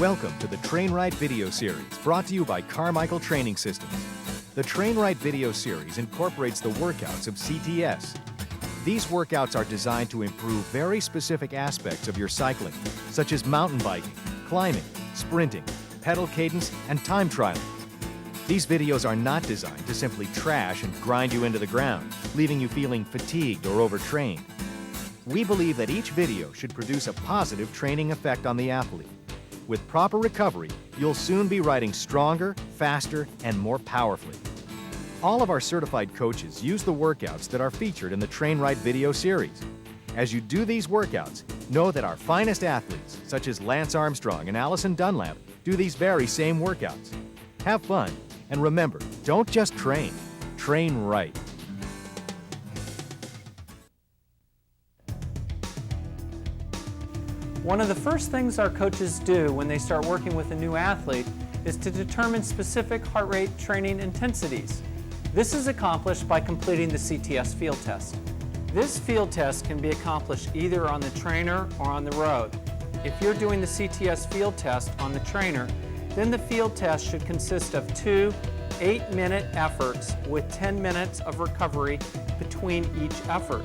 Welcome to the Train Right video series, brought to you by Carmichael Training Systems. The Train Right video series incorporates the workouts of CTS. These workouts are designed to improve very specific aspects of your cycling, such as mountain biking, climbing, sprinting, pedal cadence, and time trialing. These videos are not designed to simply trash and grind you into the ground, leaving you feeling fatigued or overtrained. We believe that each video should produce a positive training effect on the athlete. With proper recovery, you'll soon be riding stronger, faster, and more powerfully. All of our certified coaches use the workouts that are featured in the Train Right video series. As you do these workouts, know that our finest athletes, such as Lance Armstrong and Allison Dunlap, do these very same workouts. Have fun, and remember, don't just train, train right. One of the first things our coaches do when they start working with a new athlete is to determine specific heart rate training intensities. This is accomplished by completing the CTS field test. This field test can be accomplished either on the trainer or on the road. If you're doing the CTS field test on the trainer, then the field test should consist of 2 8-minute efforts with 10 minutes of recovery between each effort.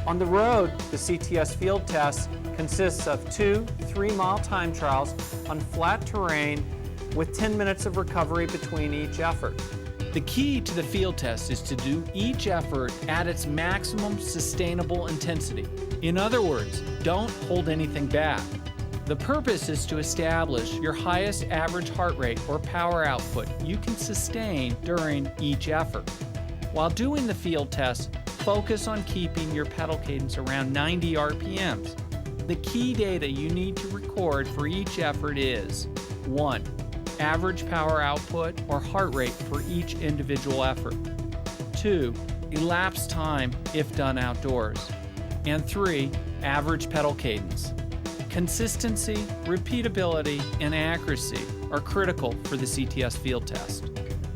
On the road, the CTS field test consists of 2 3-mile time trials on flat terrain with 10 minutes of recovery between each effort. The key to the field test is to do each effort at its maximum sustainable intensity. In other words, don't hold anything back. The purpose is to establish your highest average heart rate or power output you can sustain during each effort. While doing the field test, focus on keeping your pedal cadence around 90 RPMs. The key data you need to record for each effort is 1. Average power output or heart rate for each individual effort. 2. Elapsed time if done outdoors. And 3. Average pedal cadence. Consistency, repeatability, and accuracy are critical for the CTS field test.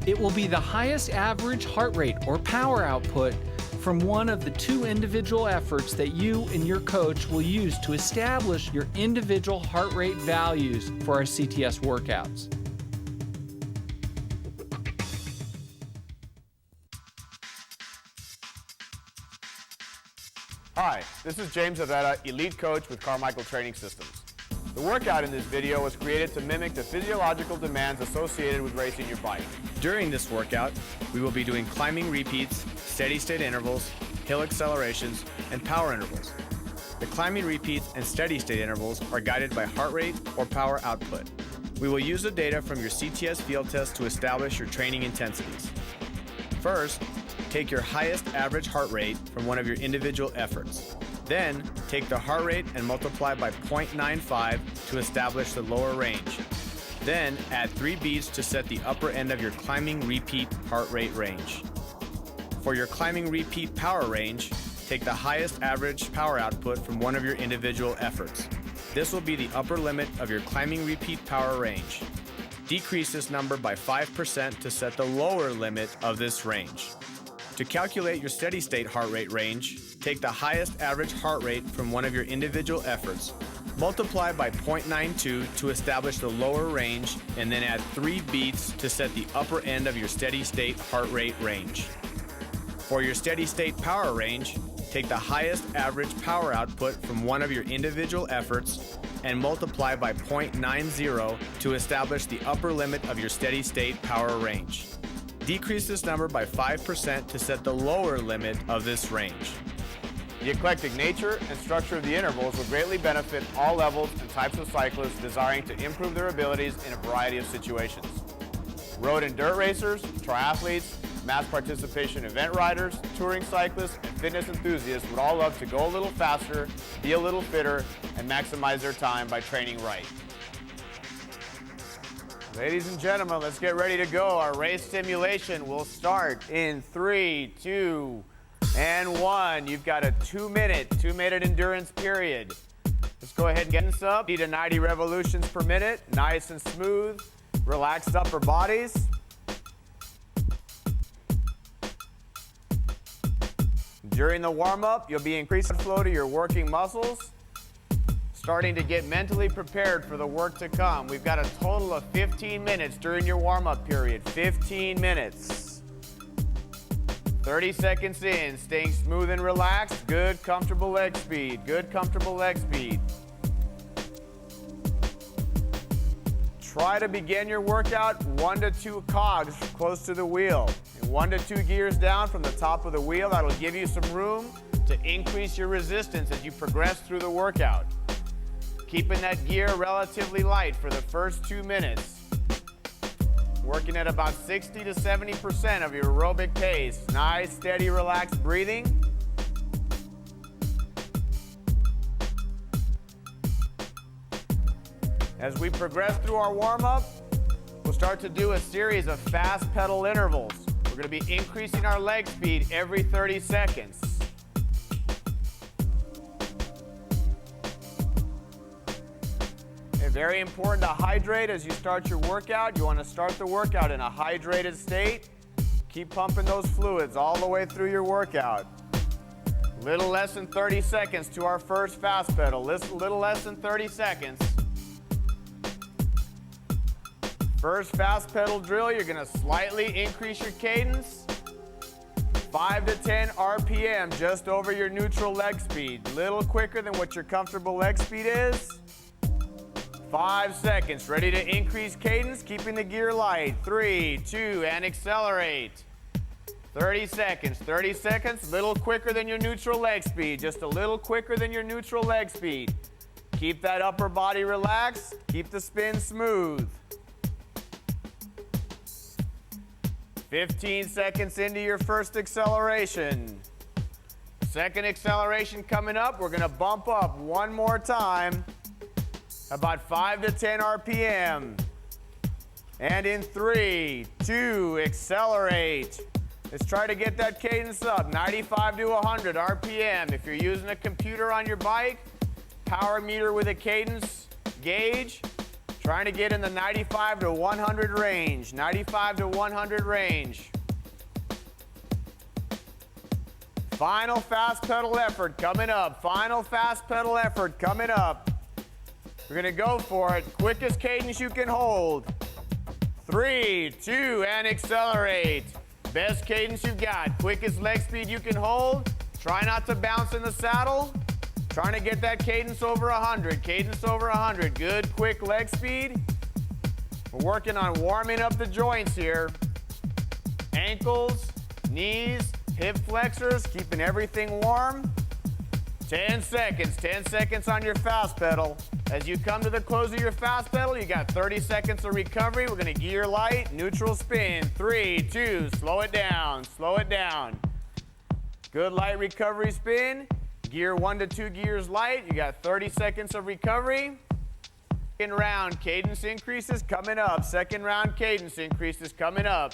It will be the highest average heart rate or power output from one of the 2 individual efforts that you and your coach will use to establish your individual heart rate values for our CTS workouts. Hi, this is James Herrera, Elite Coach with Carmichael Training Systems. The workout in this video was created to mimic the physiological demands associated with racing your bike. During this workout, we will be doing climbing repeats, steady-state intervals, hill accelerations, and power intervals. The climbing repeats and steady-state intervals are guided by heart rate or power output. We will use the data from your CTS field test to establish your training intensities. First, take your highest average heart rate from one of your individual efforts. Then, take the heart rate and multiply by 0.95 to establish the lower range. Then, add 3 beats to set the upper end of your climbing repeat heart rate range. For your climbing repeat power range, take the highest average power output from one of your individual efforts. This will be the upper limit of your climbing repeat power range. Decrease this number by 5% to set the lower limit of this range. To calculate your steady-state heart rate range, take the highest average heart rate from one of your individual efforts, multiply by 0.92 to establish the lower range, and then add 3 beats to set the upper end of your steady-state heart rate range. For your steady-state power range, take the highest average power output from one of your individual efforts and multiply by 0.90 to establish the upper limit of your steady-state power range. Decrease this number by 5% to set the lower limit of this range. The eclectic nature and structure of the intervals will greatly benefit all levels and types of cyclists desiring to improve their abilities in a variety of situations. Road and dirt racers, triathletes, mass participation event riders, touring cyclists, and fitness enthusiasts would all love to go a little faster, be a little fitter, and maximize their time by training right. Ladies and gentlemen, let's get ready to go. Our race simulation will start in 3, 2, and 1. You've got a 2-minute endurance period. Let's go ahead and get this up. 80 to 90 revolutions per minute, nice and smooth, relaxed upper bodies. During the warm-up, you'll be increasing flow to your working muscles. starting to get mentally prepared for the work to come. We've got a total of 15 minutes during your warm-up period. 15 minutes. 30 seconds in, staying smooth and relaxed. Good, comfortable leg speed. Good, comfortable leg speed. Try to begin your workout 1 to 2 cogs close to the wheel. And 1 to 2 gears down from the top of the wheel. That'll give you some room to increase your resistance as you progress through the workout. Keeping that gear relatively light for the first 2 minutes. Working at about 60 to 70% of your aerobic pace. Nice, steady, relaxed breathing. As we progress through our warm-up, we'll start to do a series of fast pedal intervals. We're going to be increasing our leg speed every 30 seconds. Very important to hydrate as you start your workout. You want to start the workout in a hydrated state. Keep pumping those fluids all the way through your workout. Little less than 30 seconds to our first fast pedal. Little less than 30 seconds. First fast pedal drill, you're going to slightly increase your cadence. 5 to 10 RPM just over your neutral leg speed. Little quicker than what your comfortable leg speed is. 5 seconds, ready to increase cadence, keeping the gear light. 3, 2, and accelerate. 30 seconds, little quicker than your neutral leg speed, just a little quicker than your neutral leg speed. Keep that upper body relaxed, keep the spin smooth. 15 seconds into your first acceleration. Second acceleration coming up, we're gonna bump up one more time. About 5 to 10 RPM. And in 3, 2, accelerate. Let's try to get that cadence up, 95 to 100 RPM. If you're using a computer on your bike, power meter with a cadence gauge, trying to get in the 95 to 100 range, 95 to 100 range. Final fast pedal effort coming up, final fast pedal effort coming up. We're gonna go for it. Quickest cadence you can hold. 3, 2, and accelerate. Best cadence you've got. Quickest leg speed you can hold. Try not to bounce in the saddle. Trying to get that cadence over 100. Cadence over 100. Good, quick leg speed. We're working on warming up the joints here. Ankles, knees, hip flexors, keeping everything warm. 10 seconds on your fast pedal. As you come to the close of your fast pedal, you got 30 seconds of recovery. We're going to gear light, neutral spin. 3, 2, slow it down, slow it down. Good light recovery spin. Gear 1 to 2 gears light. You got 30 seconds of recovery. Second round, cadence increases coming up. Second round, cadence increases coming up.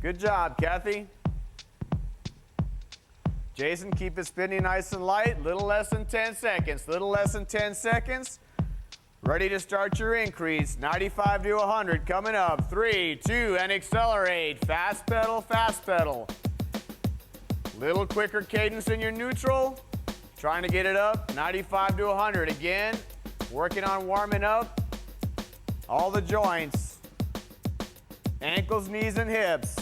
Good job, Kathy. Jason, keep it spinning nice and light. Little less than 10 seconds. Little less than 10 seconds. Ready to start your increase. 95 to 100 coming up. 3, 2, and accelerate. Fast pedal, fast pedal. Little quicker cadence in your neutral. Trying to get it up. 95 to 100 again. Working on warming up all the joints. Ankles, knees, and hips.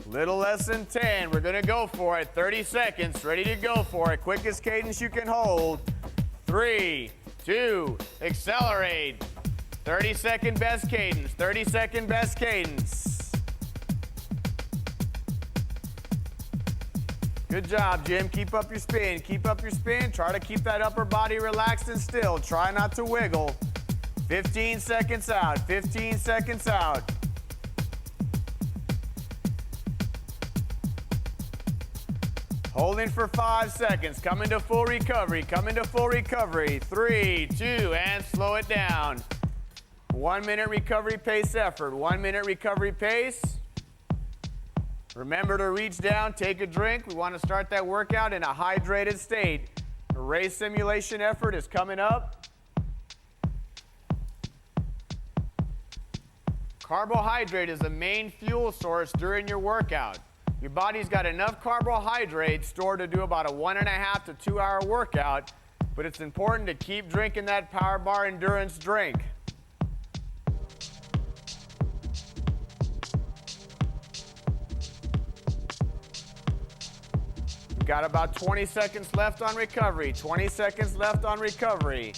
Little less than 10. We're going to go for it. 30 seconds. Ready to go for it. Quickest cadence you can hold. 3, 2, accelerate. 30-second best cadence. 30-second best cadence. Good job, Jim. Keep up your spin. Keep up your spin. Try to keep that upper body relaxed and still. Try not to wiggle. 15 seconds out. 15 seconds out. Holding for 5 seconds. Coming to full recovery. Coming to full recovery. 3, 2, and slow it down. 1 minute recovery pace effort. 1 minute recovery pace. Remember to reach down, take a drink. We want to start that workout in a hydrated state. A race simulation effort is coming up. Carbohydrate is the main fuel source during your workout. Your body's got enough carbohydrates stored to do about a 1.5 to 2 hour workout, but it's important to keep drinking that power bar endurance drink. We've got about 20 seconds left on recovery, 20 seconds left on recovery.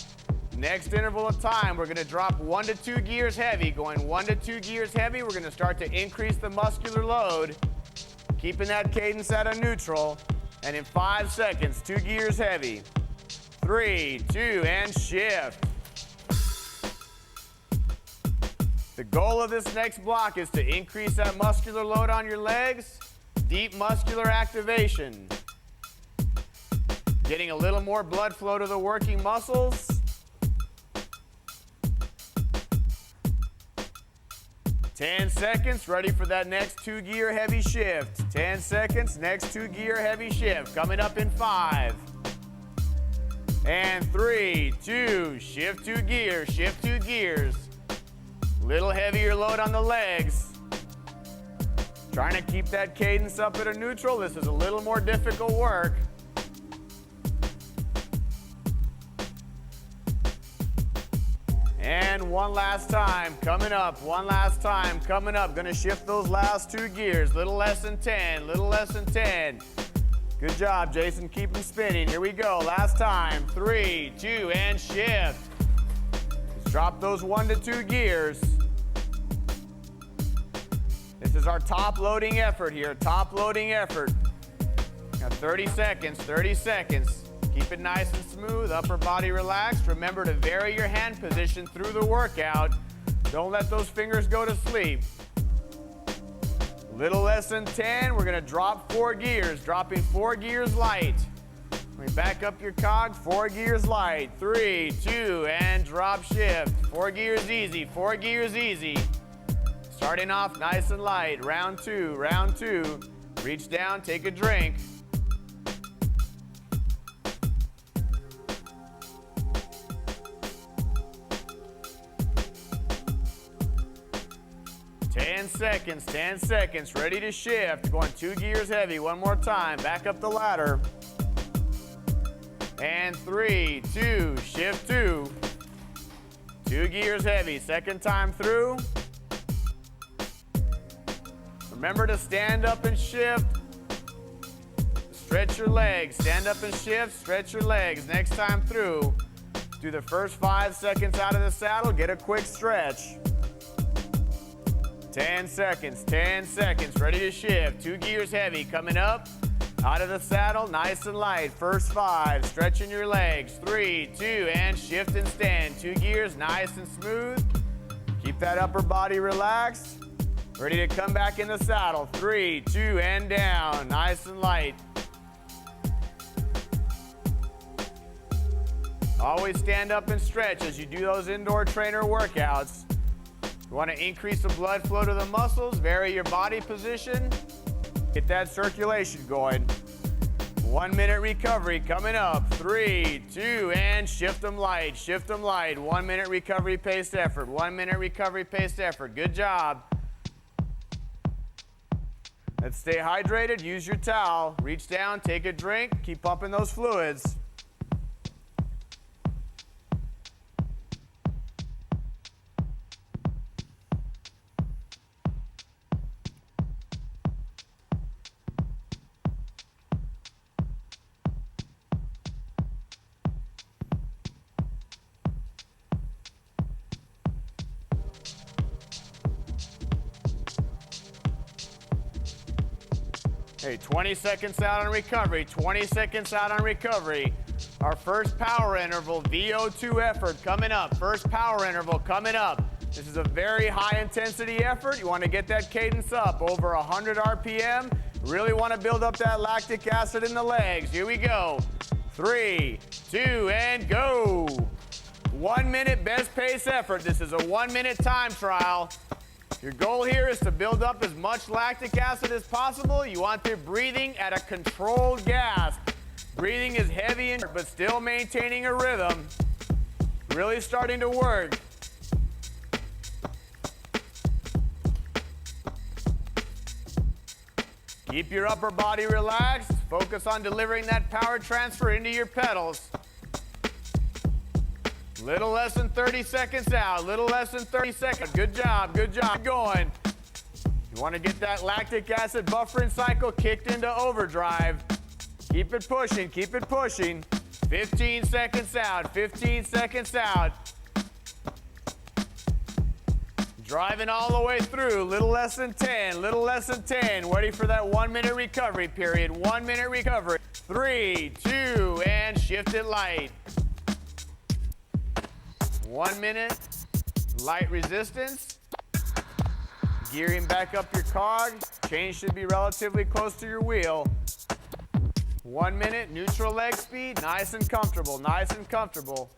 Next interval of time, we're going to drop 1 to 2 gears heavy. Going 1 to 2 gears heavy, we're going to start to increase the muscular load, keeping that cadence at a neutral. And in 5 seconds, 2 gears heavy. 3, 2, and shift. The goal of this next block is to increase that muscular load on your legs, deep muscular activation. Getting a little more blood flow to the working muscles. 10 seconds, ready for that next 2 gear heavy shift. 10 seconds, next 2 gear heavy shift. Coming up in 5. And 3, 2, shift 2 gears, shift 2 gears. Little heavier load on the legs. Trying to keep that cadence up at a neutral. This is a little more difficult work. And one last time, coming up, one last time, coming up. Gonna shift those last 2 gears, little less than 10, little less than 10. Good job, Jason, keep them spinning. Here we go, last time, 3, 2, and shift. Let's drop those 1 to 2 gears. This is our top loading effort here, top loading effort. Got 30 seconds, 30 seconds. Keep it nice and smooth, upper body relaxed. Remember to vary your hand position through the workout. Don't let those fingers go to sleep. Little less than 10, we're gonna drop 4 gears, dropping 4 gears light. We back up your cog, 4 gears light. 3, 2, and drop shift. 4 gears easy, 4 gears easy. Starting off nice and light, round 2, round 2. Reach down, take a drink. 10 seconds, ready to shift. Going 2 gears heavy, one more time. Back up the ladder. And 3, 2, shift 2. 2 gears heavy, second time through. Remember to stand up and shift. Stretch your legs, stand up and shift, stretch your legs. Next time through, do the first 5 seconds out of the saddle, get a quick stretch. 10 seconds, ready to shift. 2 gears heavy, coming up, out of the saddle, nice and light. First 5, stretching your legs. 3, 2, and shift and stand. 2 gears, nice and smooth. Keep that upper body relaxed. Ready to come back in the saddle. 3, 2, and down, nice and light. Always stand up and stretch as you do those indoor trainer workouts. You want to increase the blood flow to the muscles, vary your body position, get that circulation going. 1 minute recovery coming up. 3, 2, and shift them light, shift them light. 1 minute recovery paced effort, 1 minute recovery paced effort. Good job. Let's stay hydrated, use your towel, reach down, take a drink, keep pumping those fluids. Hey, 20 seconds out on recovery, 20 seconds out on recovery. Our first power interval, VO2 effort coming up. First power interval coming up. This is a very high intensity effort. You want to get that cadence up over 100 RPM. Really want to build up that lactic acid in the legs. Here we go. 3, 2, and go. 1 minute best pace effort. This is a 1 minute time trial. Your goal here is to build up as much lactic acid as possible. You want your breathing at a controlled gas. Breathing is heavy but still maintaining a rhythm. Really starting to work. Keep your upper body relaxed. Focus on delivering that power transfer into your pedals. Little less than 30 seconds out. Little less than 30 seconds. Good job. Good job. Keep going. You want to get that lactic acid buffering cycle kicked into overdrive. Keep it pushing. Keep it pushing. 15 seconds out. 15 seconds out. Driving all the way through, little less than 10, little less than 10. Ready for that 1 minute recovery period. 1 minute recovery. 3, 2, and shift it light. 1 minute, light resistance. Gearing back up your cog. Chain should be relatively close to your wheel. 1 minute, neutral leg speed, nice and comfortable, nice and comfortable.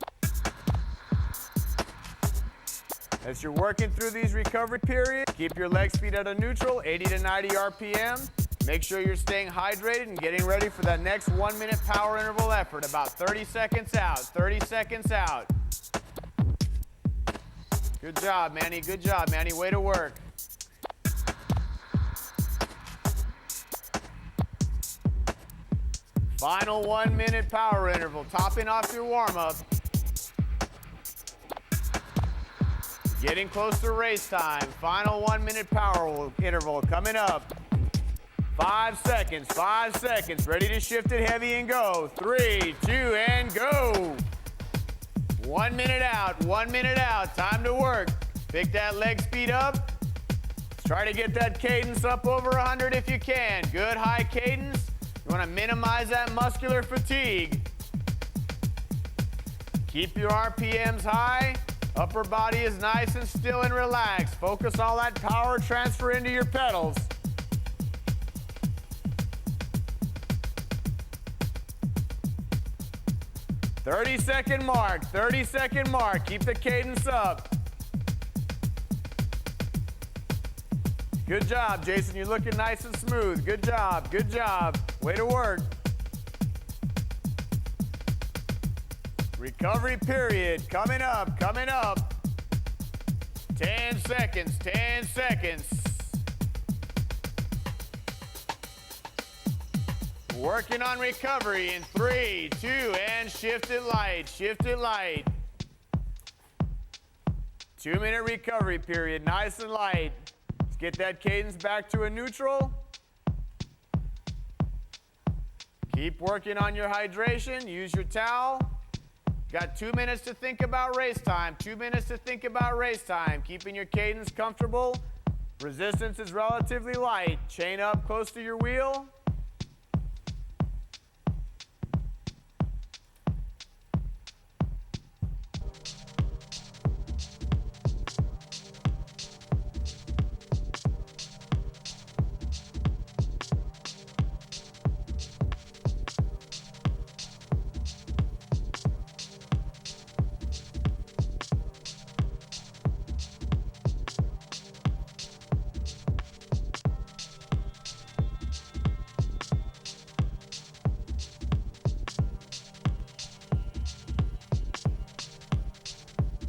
As you're working through these recovery periods, keep your leg speed at a neutral, 80 to 90 RPM. Make sure you're staying hydrated and getting ready for that next 1 minute power interval effort, about 30 seconds out, 30 seconds out. Good job, Manny, good job, Manny, way to work. Final 1 minute power interval, topping off your warm-up. Getting close to race time. Final 1 minute power interval coming up. 5 seconds, 5 seconds. Ready to shift it heavy and go. 3, 2, and go. 1 minute out, 1 minute out. Time to work. Pick that leg speed up. Try to get that cadence up over 100 if you can. Good high cadence. You want to minimize that muscular fatigue. Keep your RPMs high. Upper body is nice and still and relaxed. Focus all that power transfer into your pedals. Thirty-second mark, 30-second mark. Keep the cadence up. Good job, Jason. You're looking nice and smooth. Good job, good job. Way to work. Recovery period coming up, coming up. 10 seconds, 10 seconds. Working on recovery in 3, 2, and shift it light, shift it light. 2 minute recovery period, nice and light. Let's get that cadence back to a neutral. Keep working on your hydration, use your towel. Got 2 minutes to think about race time. 2 minutes to think about race time. Keeping your cadence comfortable. Resistance is relatively light. Chain up close to your wheel.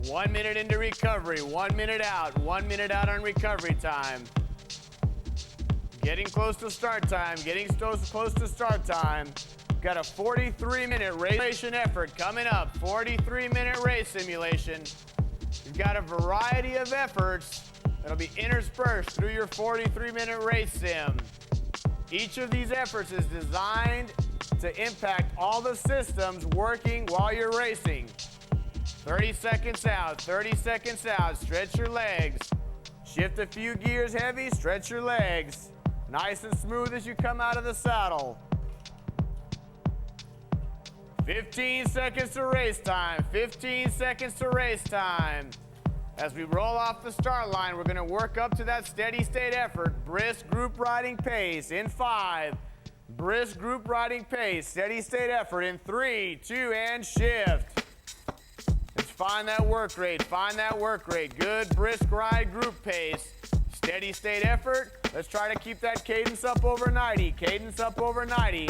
One minute into recovery, 1 minute out, 1 minute out on recovery time. Getting close to start time, getting close to start time. Got a 43-minute race effort coming up, 43-minute race simulation. You've got a variety of efforts that'll be interspersed through your 43-minute race sim. Each of these efforts is designed to impact all the systems working while you're racing. 30 seconds out, 30 seconds out. Stretch your legs. Shift a few gears heavy, stretch your legs. Nice and smooth as you come out of the saddle. 15 seconds to race time, 15 seconds to race time. As we roll off the start line, we're gonna work up to that steady state effort. Brisk group riding pace in 5. Brisk group riding pace, steady state effort in 3, 2, and shift. Find that work rate, find that work rate. Good brisk ride group pace. Steady state effort. Let's try to keep that cadence up over 90. Cadence up over 90.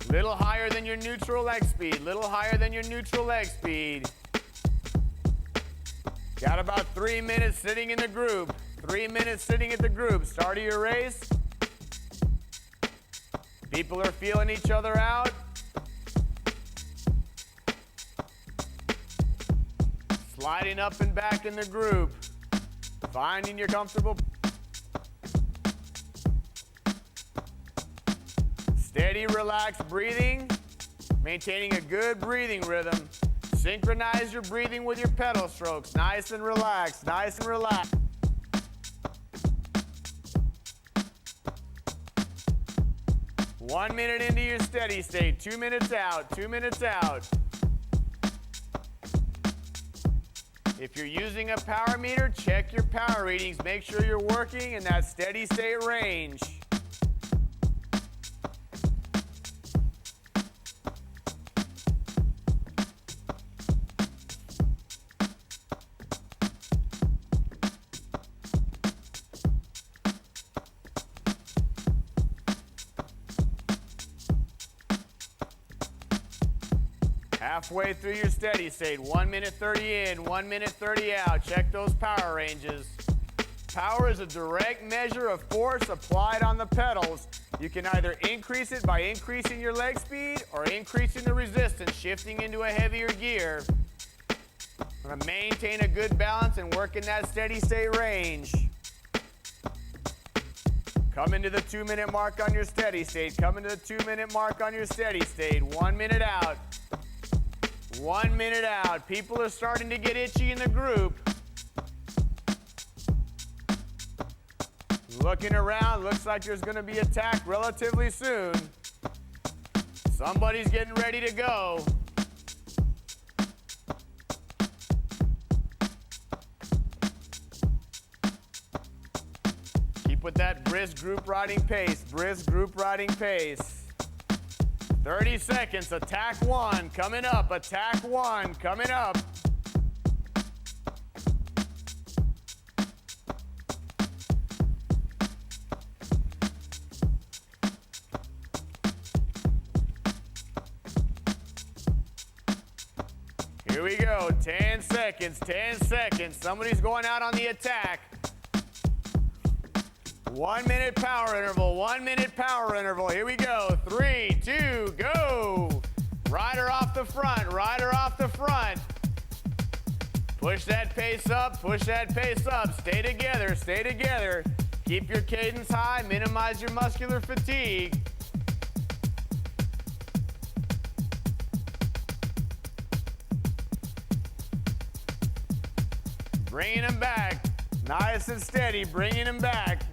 Little higher than your neutral leg speed. Little higher than your neutral leg speed. Got about 3 minutes sitting in the group. 3 minutes sitting at the group. Start of your race. People are feeling each other out. Sliding up and back in the group. Finding your comfortable. Steady, relaxed breathing. Maintaining a good breathing rhythm. Synchronize your breathing with your pedal strokes. Nice and relaxed, nice and relaxed. One minute into your steady state, 2 minutes out, 2 minutes out. If you're using a power meter, check your power readings. Make sure you're working in that steady state range. Halfway through your steady state, 1 minute 30 in, 1 minute 30 out. Check those power ranges. Power is a direct measure of force applied on the pedals. You can either increase it by increasing your leg speed or increasing the resistance, shifting into a heavier gear. I'm going to maintain a good balance and work in that steady state range. Come into the 2 minute mark on your steady state. Come into the 2 minute mark on your steady state. 1 minute out. 1 minute out. People are starting to get itchy in the group. Looking around, looks like there's going to be attack relatively soon. Somebody's getting ready to go. Keep with that brisk group riding pace, brisk group riding pace. 30 seconds, attack one, coming up, attack one, coming up. Here we go, 10 seconds, 10 seconds. Somebody's going out on the attack. 1 minute power interval, 1 minute power interval. Here we go. 3, 2, go. Rider off the front, rider off the front. Push that pace up, push that pace up. Stay together, stay together. Keep your cadence high, minimize your muscular fatigue. Bringing them back, nice and steady, bringing them back.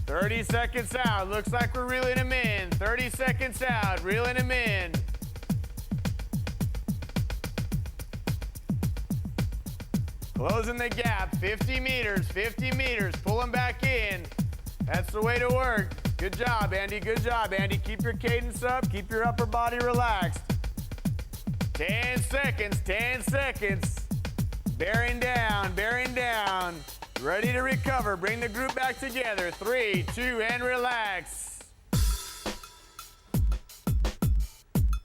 30 seconds out. Looks like we're reeling them in. 30 seconds out. Reeling them in. Closing the gap. 50 meters. 50 meters. Pull them back in. That's the way to work. Good job, Andy. Good job, Andy. Keep your cadence up. Keep your upper body relaxed. 10 seconds. 10 seconds. Bearing down. Bearing down. Ready to recover. Bring the group back together. 3, 2, and relax.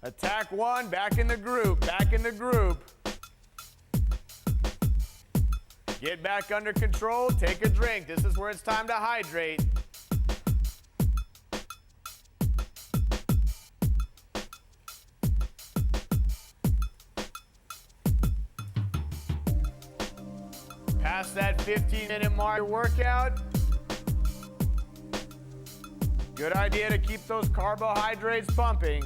Attack one, back in the group, back in the group. Get back under control, take a drink. This is where it's time to hydrate. Past that 15-minute mark workout. Good idea to keep those carbohydrates pumping.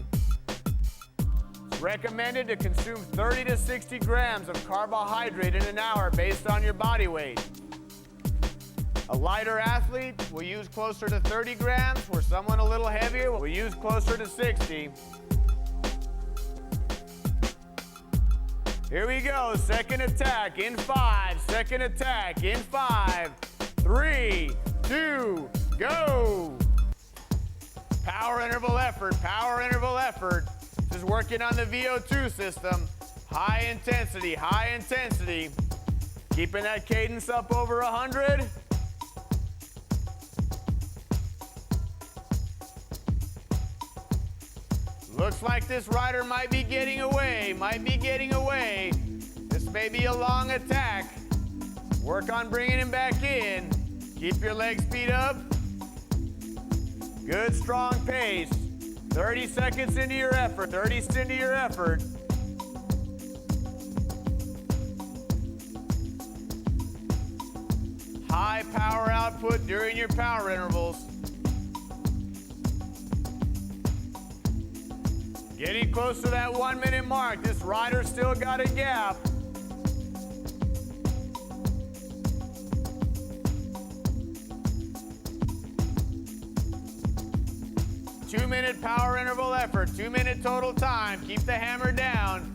It's recommended to consume 30 to 60 grams of carbohydrate in an hour based on your body weight. A lighter athlete will use closer to 30 grams, where someone a little heavier will use closer to 60. Here we go, second attack in 5, second attack in 5, 3, 2, go. Power interval effort, power interval effort. This is working on the VO2 system. High intensity, high intensity. Keeping that cadence up over 100. Looks like this rider might be getting away, might be getting away. This may be a long attack. Work on bringing him back in. Keep your leg speed up. Good, strong pace. 30 seconds into your effort. 30 into your effort. High power output during your power intervals. Getting close to that 1 minute mark. This rider's still got a gap. Two-minute power interval effort, 2 minute total time. Keep the hammer down.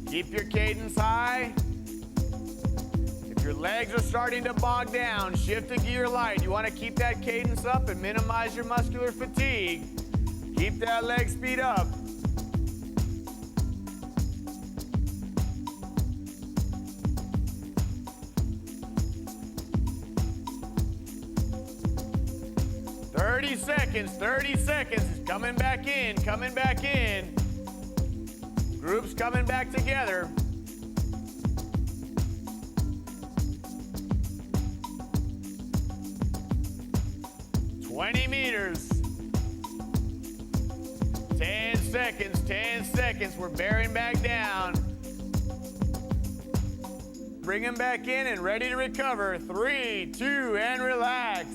Keep your cadence high. If your legs are starting to bog down, shift to gear light. You want to keep that cadence up and minimize your muscular fatigue. Keep that leg speed up. Thirty seconds. It's coming back in, coming back in. Groups coming back together. meters. 10 seconds, 10 seconds. We're bearing back down. Bring him back in and ready to recover. 3, 2, and relax.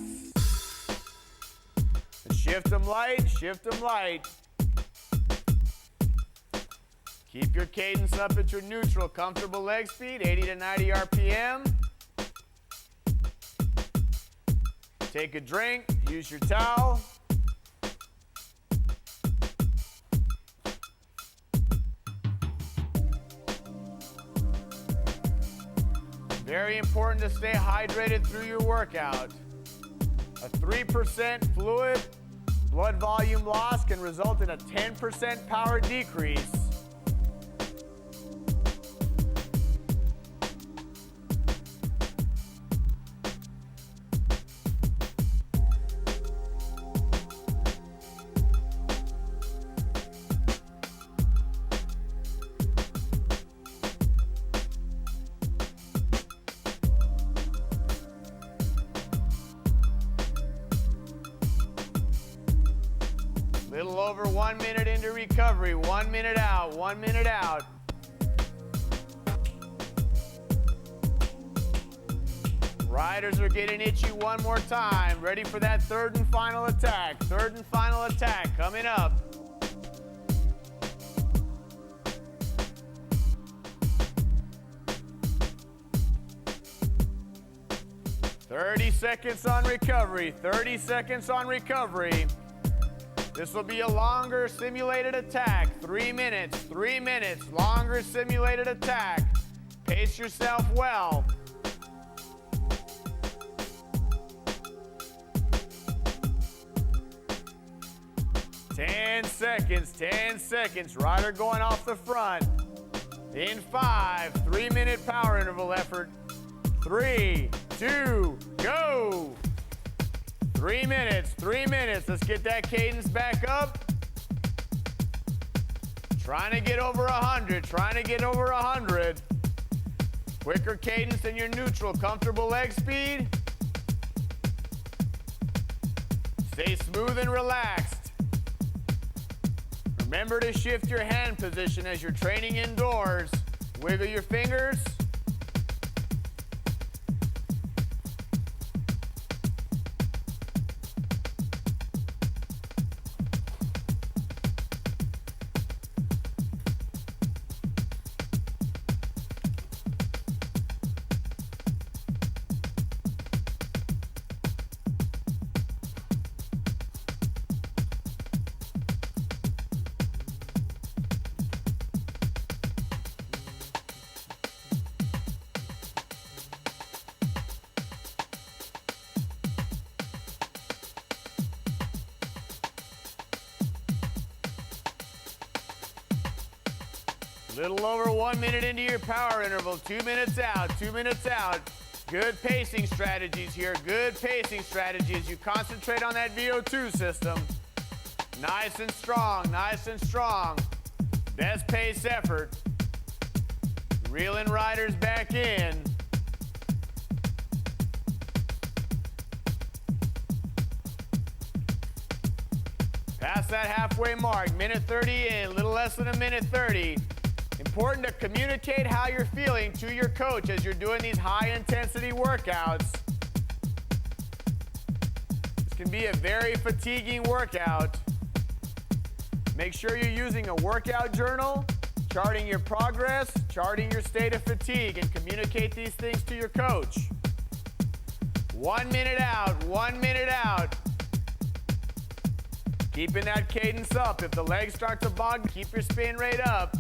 Shift them light, shift them light. Keep your cadence up at your neutral, comfortable leg speed, 80 to 90 RPM. Take a drink, use your towel. Very important to stay hydrated through your workout. A 3% fluid blood volume loss can result in a 10% power decrease. Little over 1 minute into recovery. 1 minute out, 1 minute out. Riders are getting itchy one more time. Ready for that third and final attack. Third and final attack coming up. "30 seconds on recovery, 30 seconds on recovery. This will be a longer simulated attack. 3 minutes, longer simulated attack. Pace yourself well. Ten seconds. Rider going off the front. In 5, 3-minute power interval effort. 3, 2, go. 3 minutes. Let's get that cadence back up. Trying to get over 100, Quicker cadence than your neutral, comfortable leg speed. Stay smooth and relaxed. Remember to shift your hand position as you're training indoors. Wiggle your fingers. Little over 1 minute into your power interval. 2 minutes out, 2 minutes out. Good pacing strategies here, good pacing strategies. You concentrate on that VO2 system. Nice and strong, Best pace effort. Reeling riders back in. Past that halfway mark, minute 30 in, a little less than a minute 30. Important to communicate how you're feeling to your coach as you're doing these high-intensity workouts. This can be a very fatiguing workout. Make sure you're using a workout journal, charting your progress, charting your state of fatigue, and communicate these things to your coach. 1 minute out, 1 minute out. Keeping that cadence up. If the legs start to bog, keep your spin rate up.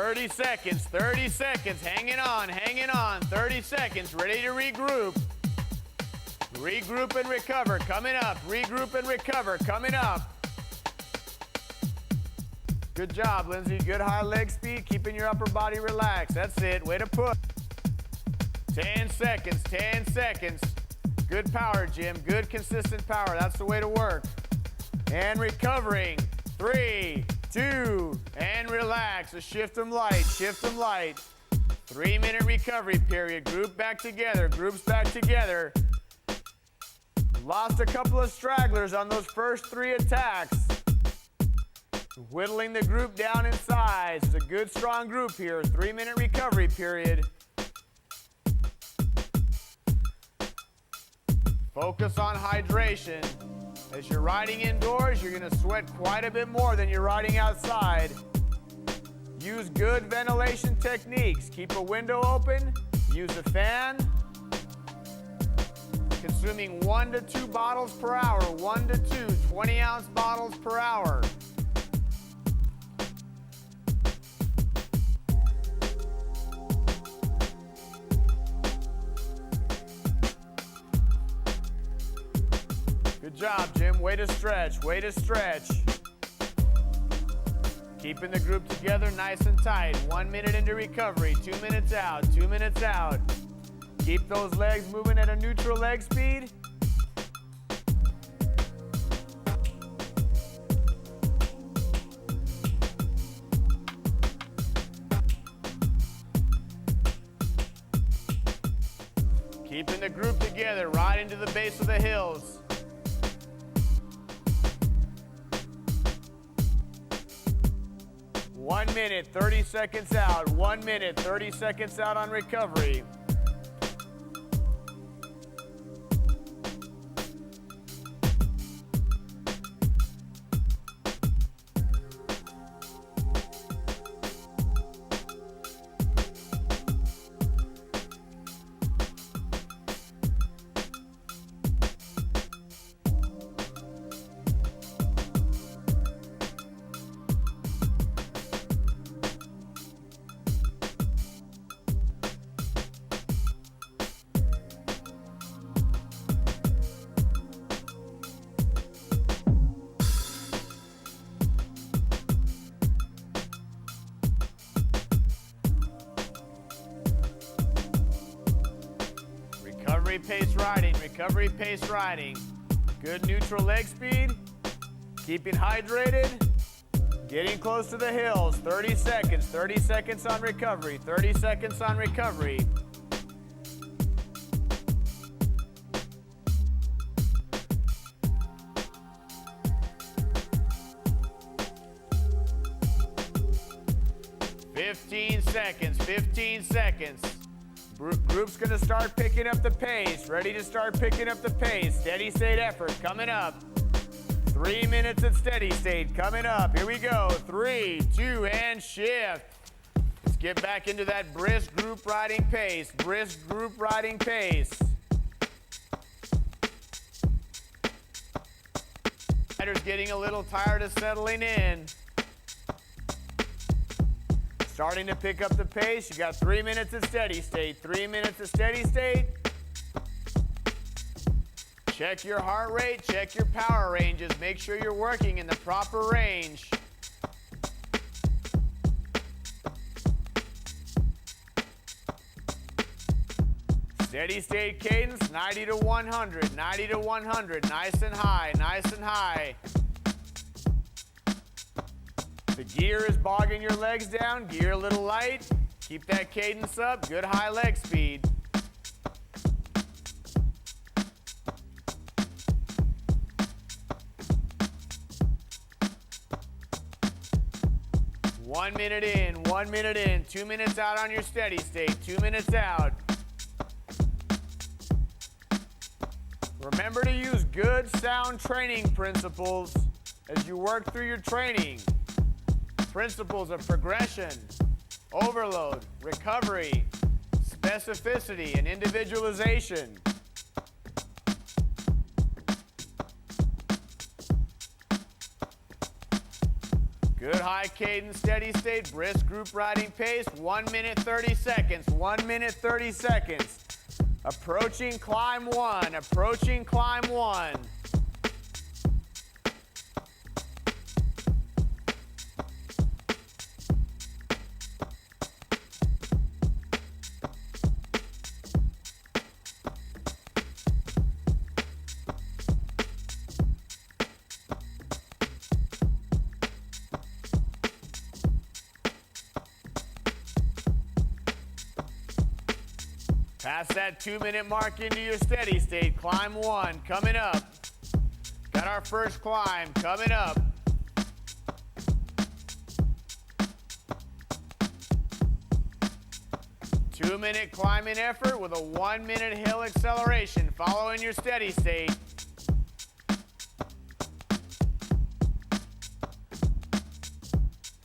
Thirty seconds, hanging on, 30 seconds, ready to regroup. Regroup and recover, coming up. Regroup and recover, coming up. Good job, Lindsay. Good high leg speed, keeping your upper body relaxed. That's it, way to push. 10 seconds, 10 seconds. Good power, Jim, good consistent power. That's the way to work. And recovering, 3, 2, and relax. Shift them light, shift them light. 3-minute recovery period. Group back together, groups back together. Lost a couple of stragglers on those first 3 attacks. Whittling the group down in size. It's a good, strong group here. 3-minute recovery period. Focus on hydration. As you're riding indoors, you're going to sweat quite a bit more than you're riding outside. Use good ventilation techniques. Keep a window open. Use a fan. Consuming 1 to 2 bottles per hour. 1 to 2 20-ounce bottles per hour. Good job, Jim. Way to stretch, way to stretch. Keeping the group together nice and tight. 1 minute into recovery, 2 minutes out, 2 minutes out. Keep those legs moving at a neutral leg speed. Keeping the group together right into the base of the hills. One minute, 30 seconds out. 1 minute, 30 seconds out on recovery. Recovery pace riding. Good neutral leg speed. Keeping hydrated. Getting close to the hills. 30 seconds on recovery. 30 seconds on recovery. Fifteen seconds. Group's gonna start picking up the pace. Ready to start picking up the pace. Steady state effort coming up. 3 minutes at steady state coming up. Here we go. 3, 2, and shift. Let's get back into that brisk group riding pace. Brisk group riding pace. Riders getting a little tired of settling in. Starting to pick up the pace. You got 3 minutes at steady state. 3 minutes at steady state. Check your heart rate. Check your power ranges. Make sure you're working in the proper range. Steady state cadence, 90 to 100, 90 to 100, nice and high, nice and high. The gear is bogging your legs down, gear a little light. Keep that cadence up, good high leg speed. One minute in, 1 minute in, 2 minutes out on your steady state, 2 minutes out. Remember to use good, sound training principles as you work through your training. Principles of progression, overload, recovery, specificity, and individualization. Good high cadence, steady state, brisk group riding pace, 1 minute 30 seconds, 1 minute 30 seconds. Approaching climb one, approaching climb one. Pass that 2 minute mark into your steady state. Climb one, coming up. Got our first climb, coming up. Two-minute climbing effort with a 1 minute hill acceleration following your steady state.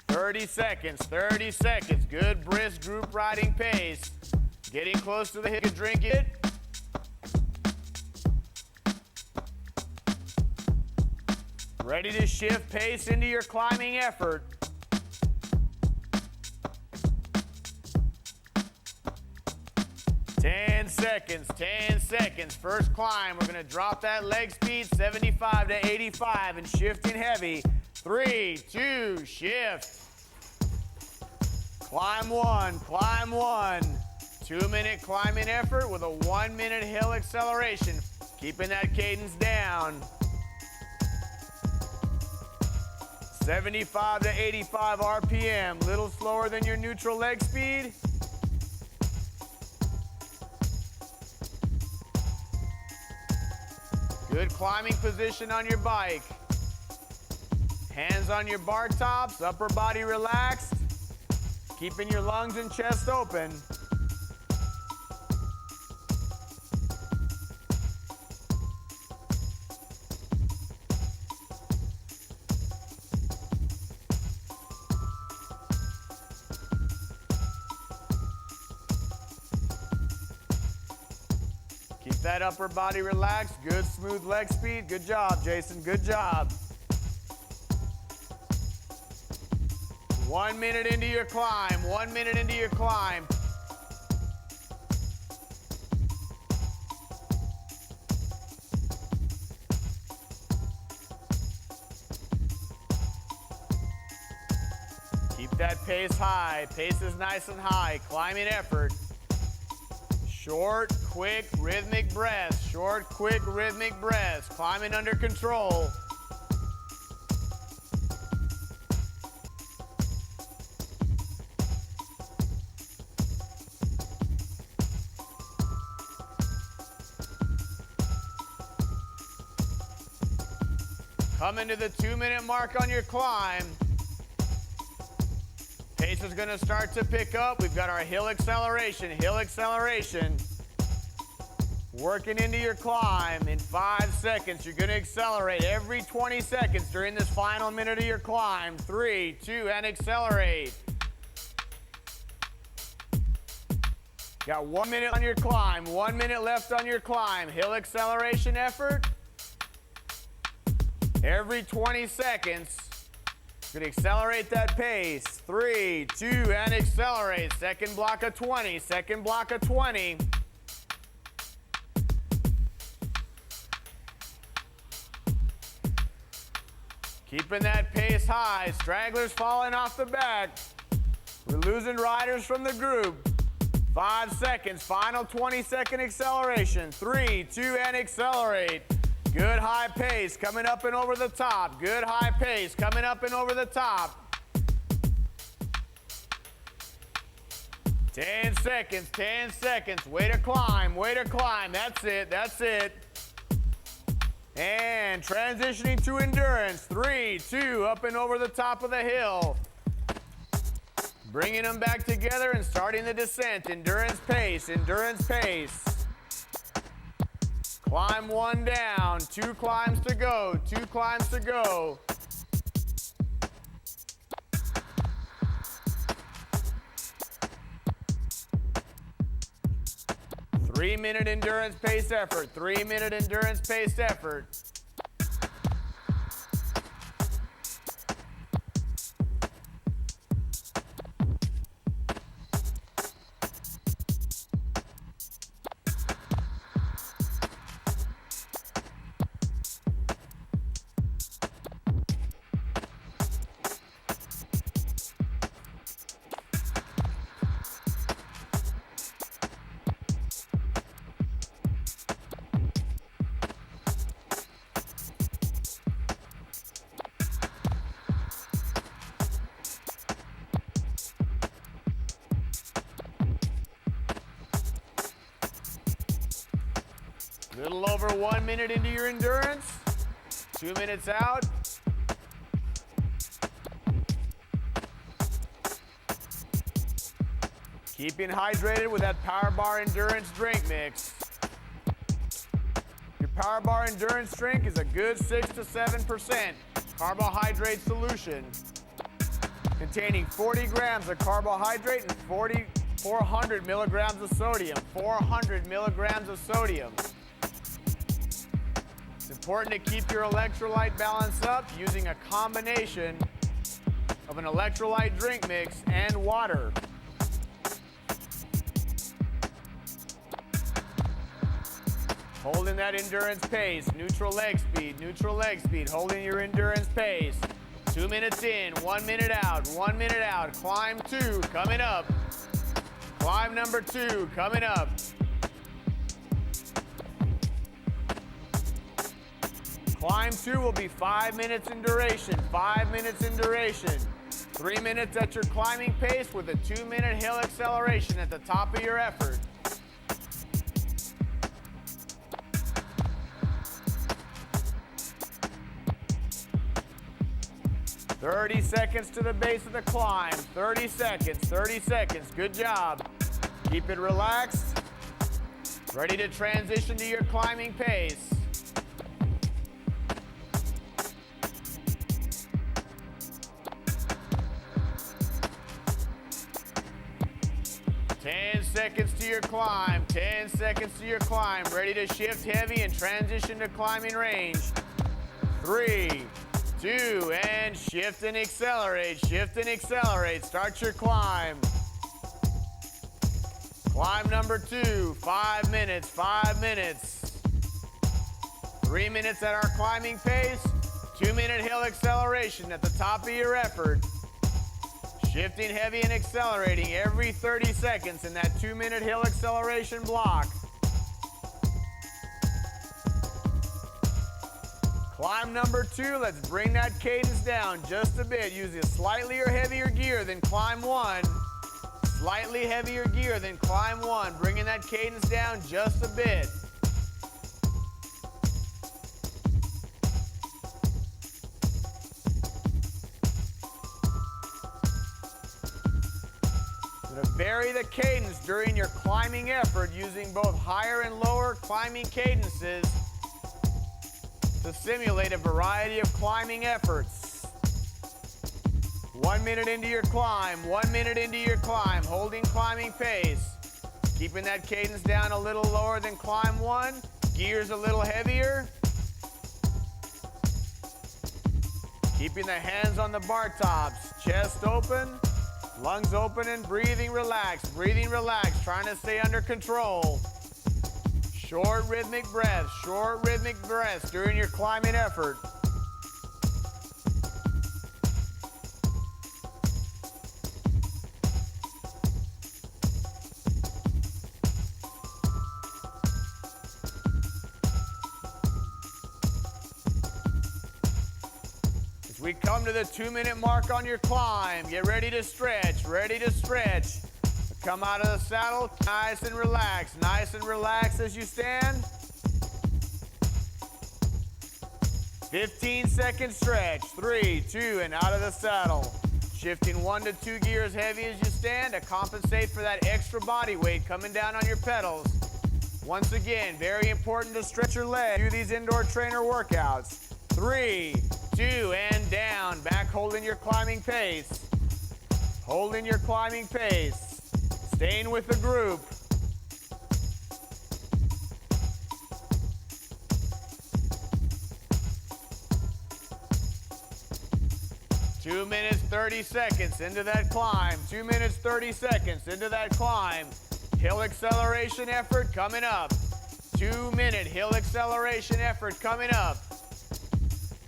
Thirty seconds, good brisk group riding pace. Getting close to the hill, drink it. Ready to shift pace into your climbing effort. Ten seconds, first climb. We're gonna drop that leg speed, 75 to 85 and shifting heavy. 3, 2, shift. Climb one. 2 minute climbing effort with a 1 minute hill acceleration. Keeping that cadence down. 75 to 85 RPM, little slower than your neutral leg speed. Good climbing position on your bike. Hands on your bar tops, upper body relaxed. Keeping your lungs and chest open. Keep that upper body relaxed. Good smooth leg speed. Good job, Jason. Good job. 1 minute into your climb. 1 minute into your climb. Keep that pace high. Pace is nice and high. Climbing effort. Short, quick, rhythmic breaths. Short, quick, rhythmic breaths. Climbing under control. Coming to the 2 minute mark on your climb. Pace is going to start to pick up. We've got our hill acceleration. Working into your climb. In 5 seconds, you're going to accelerate every 20 seconds during this final minute of your climb. 3, 2, and accelerate. Got 1 minute on your climb. 1 minute left on your climb. Hill acceleration effort. Every 20 seconds. Going to accelerate that pace. 3, 2, and accelerate. Second block of 20. Second block of 20. Keeping that pace high. Stragglers falling off the back. We're losing riders from the group. 5 seconds, final 20-second acceleration. 3, 2, and accelerate. Good high pace, coming up and over the top. Good high pace, coming up and over the top. 10 seconds, 10 seconds. Way to climb, way to climb. That's it, that's it. And transitioning to endurance. 3, 2, up and over the top of the hill. Bringing them back together and starting the descent. Endurance pace, endurance pace. Climb 1 down, 2 climbs to go, 2 climbs to go. Three-minute endurance pace effort, 3-minute endurance pace effort. Little over 1 minute into your endurance, 2 minutes out. Keeping hydrated with that Power Bar Endurance drink mix. Your Power Bar Endurance drink is a good 6 to 7% carbohydrate solution containing 40 grams of carbohydrate and 400 milligrams of sodium. 400 milligrams of sodium. It's important to keep your electrolyte balance up using a combination of an electrolyte drink mix and water. Holding that endurance pace, neutral leg speed, holding your endurance pace. 2 minutes in, 1 minute out, 1 minute out. Climb 2, coming up. Climb number 2, coming up. Climb 2 will be 5 minutes in duration, 5 minutes in duration. 3 minutes at your climbing pace with a 2-minute hill acceleration at the top of your effort. 30 seconds to the base of the climb. 30 seconds, 30 seconds. Good job. Keep it relaxed. Ready to transition to your climbing pace. Seconds to your climb, 10 seconds to your climb. Ready to shift heavy and transition to climbing range. 3, 2, and shift and accelerate, shift and accelerate. Start your climb. Climb number 2, 5 minutes, 5 minutes. 3 minutes at our climbing pace, 2-minute hill acceleration at the top of your effort. Shifting heavy and accelerating every 30 seconds in that 2-minute hill acceleration block. Climb number 2, let's bring that cadence down just a bit. Using slightly or heavier gear than climb 1. Slightly heavier gear than climb 1. Bringing that cadence down just a bit. Vary the cadence during your climbing effort using both higher and lower climbing cadences to simulate a variety of climbing efforts. 1 minute into your climb, 1 minute into your climb, holding climbing pace. Keeping that cadence down a little lower than climb 1, gears a little heavier. Keeping the hands on the bar tops, chest open. Lungs open and breathing relaxed, trying to stay under control. Short rhythmic breaths during your climbing effort. As we come to the 2-minute mark on your climb, get ready to stretch, ready to stretch. Come out of the saddle, nice and relaxed as you stand. 15-second stretch, 3, 2, and out of the saddle. Shifting 1 to 2 gears heavy as you stand to compensate for that extra body weight coming down on your pedals. Once again, very important to stretch your legs. Do these indoor trainer workouts. 3, 2, and down. Back holding your climbing pace. Holding your climbing pace. Staying with the group. Two minutes, 30 seconds into that climb. 2 minutes, 30 seconds into that climb. Hill acceleration effort coming up. 2-minute hill acceleration effort coming up.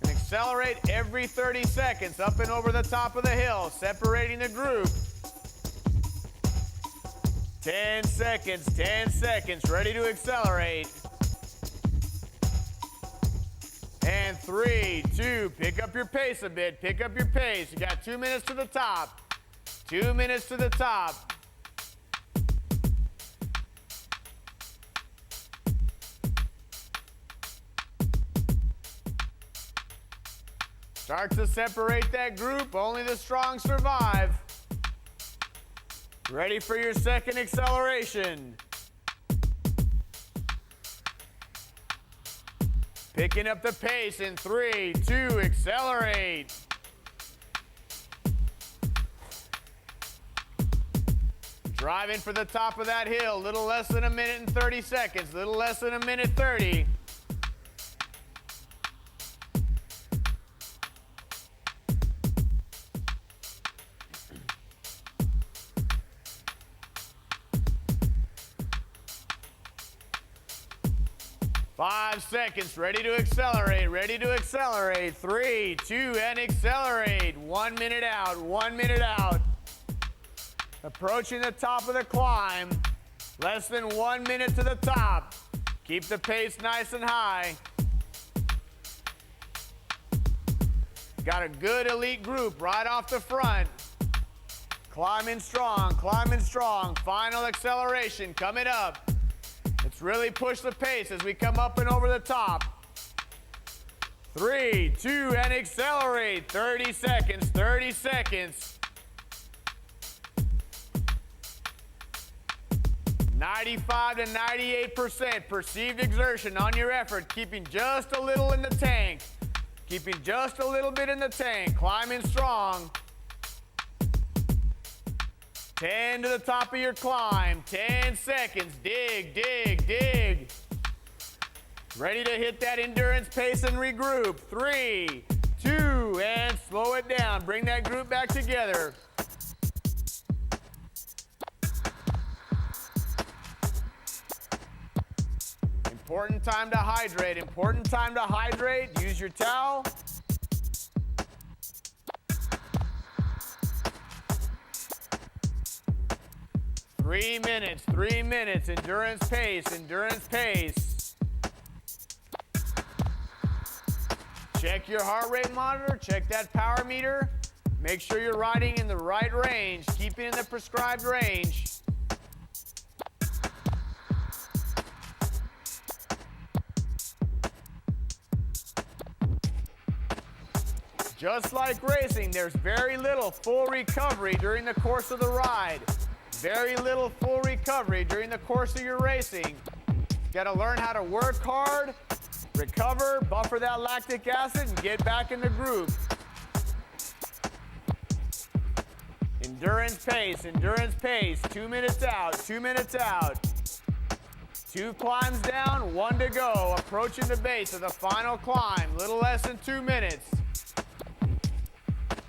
And accelerate every 30 seconds up and over the top of the hill, separating the group. 10 seconds, ready to accelerate. And 3, 2, pick up your pace a bit, pick up your pace. You got 2 minutes to the top. 2 minutes to the top. Start to separate that group, only the strong survive. Ready for your second acceleration. Picking up the pace in 3, 2, accelerate. Driving for the top of that hill, a little less than 1 minute and 30 seconds, a little less than 1 minute 30. Five seconds, ready to accelerate, ready to accelerate. 3, 2, and accelerate. 1 minute out, 1 minute out. Approaching the top of the climb. Less than 1 minute to the top. Keep the pace nice and high. Got a good elite group right off the front. Climbing strong, climbing strong. Final acceleration coming up. Let's really push the pace as we come up and over the top. 3, 2, and accelerate. 30 seconds, 30 seconds. 95 to 98% perceived exertion on your effort, keeping just a little in the tank. Keeping just a little bit in the tank, climbing strong. 10 to the top of your climb, 10 seconds, dig, dig, dig. Ready to hit that endurance pace and regroup. 3, 2, and slow it down. Bring that group back together. Important time to hydrate, important time to hydrate. Use your towel. Three minutes, endurance pace, endurance pace. Check your heart rate monitor, check that power meter. Make sure you're riding in the right range, keeping in the prescribed range. Just like racing, there's very little full recovery during the course of the ride. Very little full recovery during the course of your racing. You gotta learn how to work hard, recover, buffer that lactic acid, and get back in the groove. Endurance pace, 2 minutes out, 2 minutes out. 2 climbs down, 1 to go. Approaching the base of the final climb, little less than 2 minutes.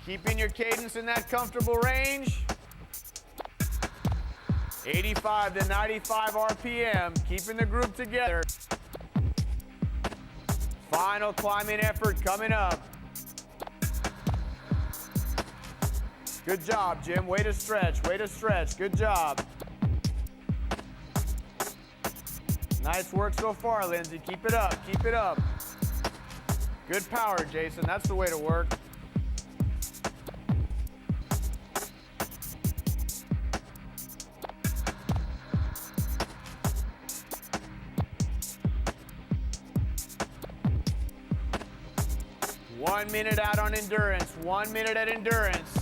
Keeping your cadence in that comfortable range. 85 to 95 RPM, keeping the group together. Final climbing effort coming up. Good job, Jim. Way to stretch, way to stretch. Good job. Nice work so far, Lindsay. Keep it up, keep it up. Good power, Jason. That's the way to work. 1 minute out on endurance, 1 minute at endurance.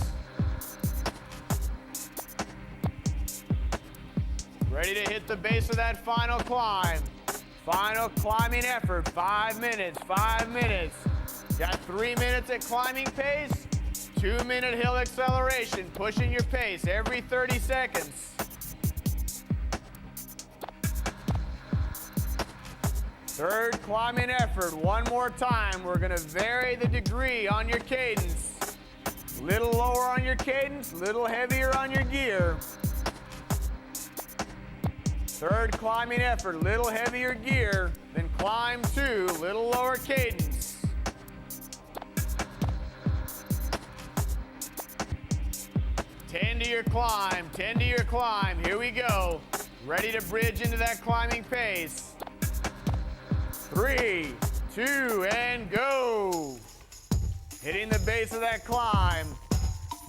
Ready to hit the base of that final climb. Final climbing effort, 5 minutes, 5 minutes. Got 3 minutes at climbing pace, 2-minute hill acceleration, pushing your pace every 30 seconds. Third climbing effort, one more time. We're gonna vary the degree on your cadence. Little lower on your cadence, little heavier on your gear. Third climbing effort, little heavier gear, then climb 2, little lower cadence. Tend to your climb, tend to your climb. Here we go. Ready to bridge into that climbing pace. 3, 2, and go. Hitting the base of that climb.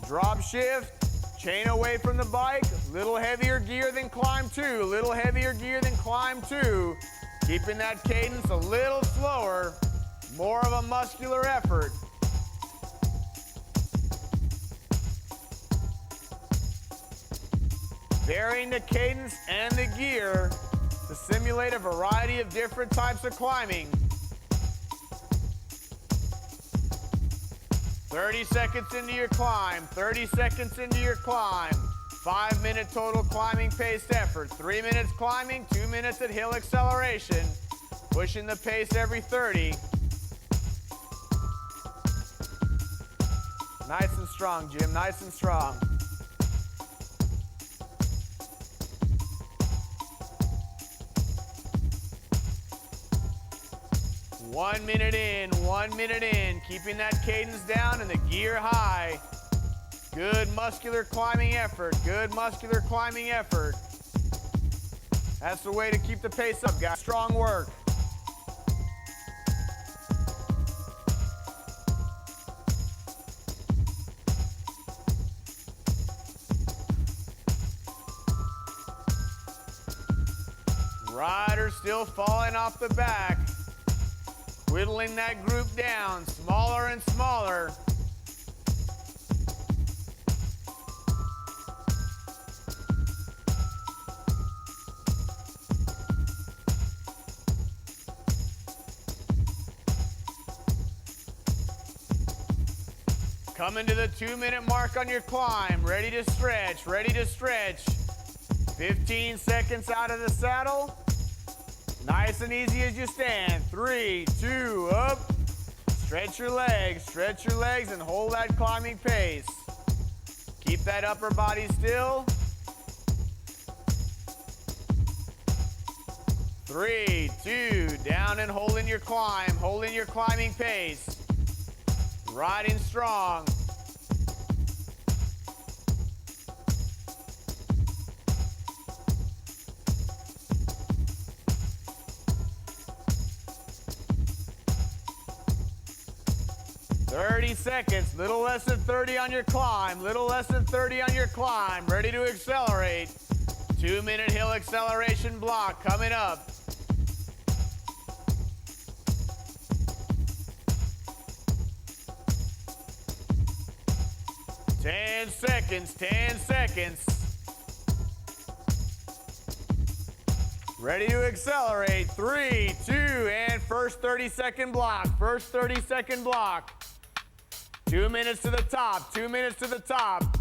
Drop shift, chain away from the bike, little heavier gear than climb 2, little heavier gear than climb 2. Keeping that cadence a little slower, more of a muscular effort. Varying the cadence and the gear to simulate a variety of different types of climbing. 30 seconds into your climb, 30 seconds into your climb. 5-minute total climbing paced effort. 3 minutes climbing, 2 minutes at hill acceleration. Pushing the pace every 30. Nice and strong, Jim, nice and strong. One minute in, keeping that cadence down and the gear high. Good muscular climbing effort, good muscular climbing effort. That's the way to keep the pace up, guys. Strong work. Rider still falling off the back. Whittling that group down, smaller and smaller. Coming to the 2-minute mark on your climb. Ready to stretch, ready to stretch. 15 seconds out of the saddle. Nice and easy as you stand. 3, 2, up. Stretch your legs, and hold that climbing pace. Keep that upper body still. 3, 2, down and holding your climb, holding your climbing pace. Riding strong. Seconds, little less than 30 on your climb, little less than 30 on your climb, ready to accelerate. 2-minute hill acceleration block coming up. 10 seconds, 10 seconds. Ready to accelerate. 3, 2, and first 30-second block, first 30-second block. 2 minutes to the top, 2 minutes to the top.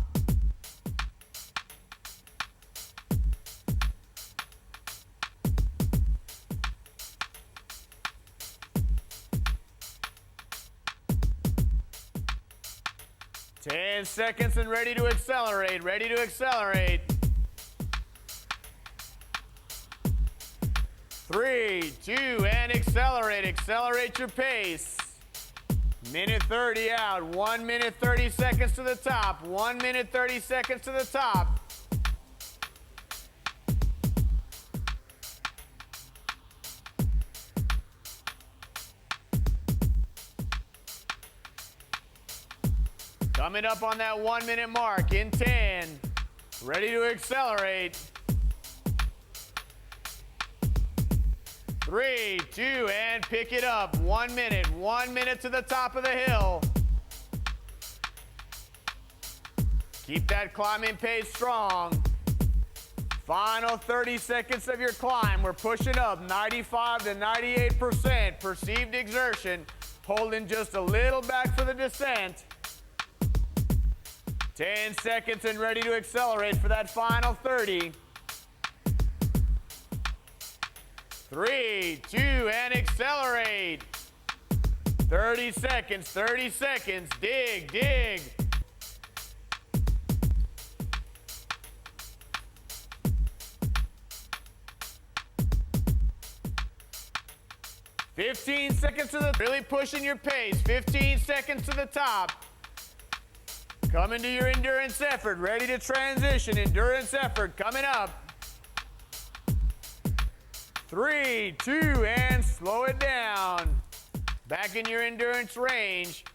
Ten seconds and ready to accelerate, ready to accelerate. 3, 2, and accelerate, accelerate your pace. Minute 30 out, 1 minute 30 seconds to the top, 1 minute 30 seconds to the top. Coming up on that 1 minute mark in 10, ready to accelerate. 3, 2, and pick it up. 1 minute, 1 minute to the top of the hill. Keep that climbing pace strong. Final 30 seconds of your climb. We're pushing up 95 to 98% perceived exertion, holding just a little back for the descent. 10 seconds and ready to accelerate for that final 30. 3, 2, and accelerate. 30 seconds, 30 seconds. Dig, dig. "15 seconds to the..." Really pushing your pace. 15 seconds to the top. Coming to your endurance effort. Ready to transition. Endurance effort coming up. 3, 2, and slow it down. Back in your endurance range.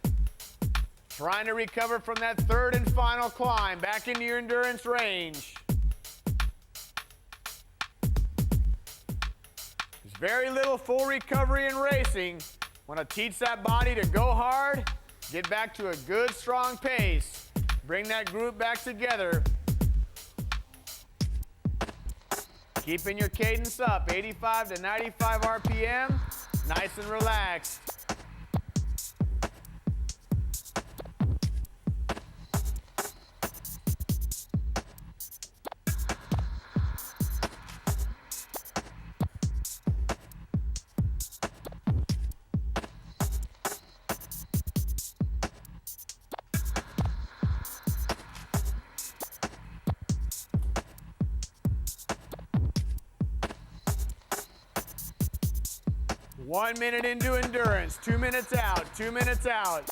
Trying to recover from that third and final climb. Back into your endurance range. There's very little full recovery in racing. Want to teach that body to go hard, get back to a good, strong pace. Bring that group back together. Keeping your cadence up, 85 to 95 RPM, nice and relaxed. One minute into endurance, 2 minutes out, 2 minutes out.